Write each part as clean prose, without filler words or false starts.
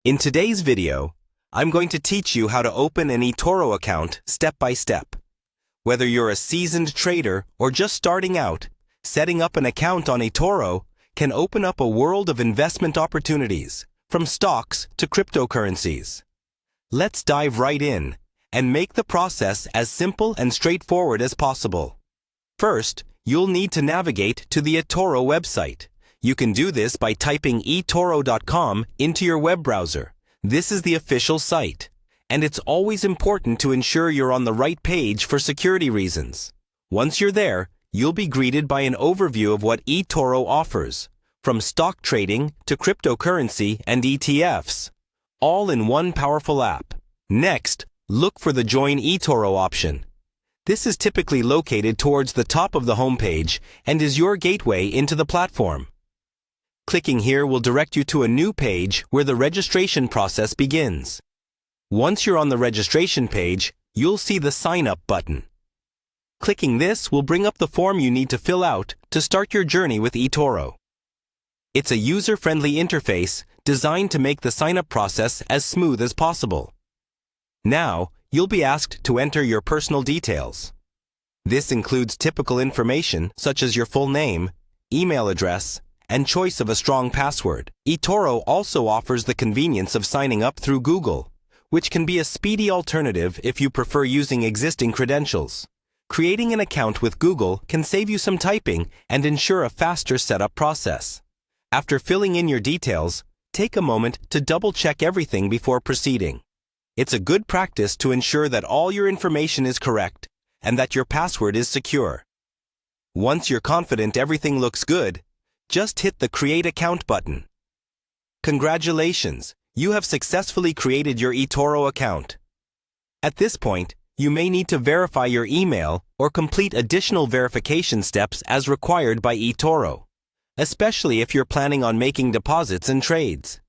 In today's video, I'm going to teach you how to open an Etoro account step by step. Whether you're a seasoned trader or just starting out, setting up an account on Etoro can open up a world of investment opportunities, from stocks to cryptocurrencies. Let's dive right in and make the process as simple and straightforward as possible. First, you'll need to navigate to the Etoro website. You can do this by typing etoro.com into your web browser. This is the official site, and it's always important to ensure you're on the right page for security reasons. Once you're there, you'll be greeted by an overview of what Etoro offers, from stock trading to cryptocurrency and ETFs, all in one powerful app. Next, look for the Join Etoro option. This is typically located towards the top of the homepage and is your gateway into the platform. Clicking here will direct you to a new page where the registration process begins. Once you're on the registration page, you'll see the Sign Up button. Clicking this will bring up the form you need to fill out to start your journey with Etoro. It's a user-friendly interface designed to make the sign-up process as smooth as possible. Now, you'll be asked to enter your personal details. This includes typical information such as your full name, email address, and choice of a strong password. Etoro also offers the convenience of signing up through Google, which can be a speedy alternative if you prefer using existing credentials. Creating an account with Google can save you some typing and ensure a faster setup process. After filling in your details, take a moment to double-check everything before proceeding. It's a good practice to ensure that all your information is correct and that your password is secure. Once you're confident everything looks good, just hit the Create Account button. Congratulations! You have successfully created your Etoro account. At this point, you may need to verify your email or complete additional verification steps as required by Etoro, especially if you're planning on making deposits and trades.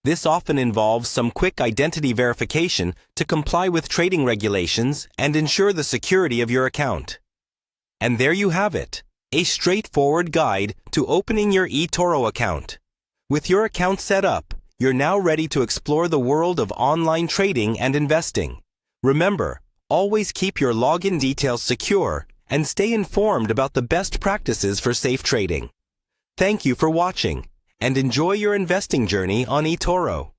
This often involves some quick identity verification to comply with trading regulations and ensure the security of your account. And there you have it, a straightforward guide to opening your Etoro account. With your account set up, you're now ready to explore the world of online trading and investing. Remember, always keep your login details secure and stay informed about the best practices for safe trading. Thank you for watching, and enjoy your investing journey on Etoro.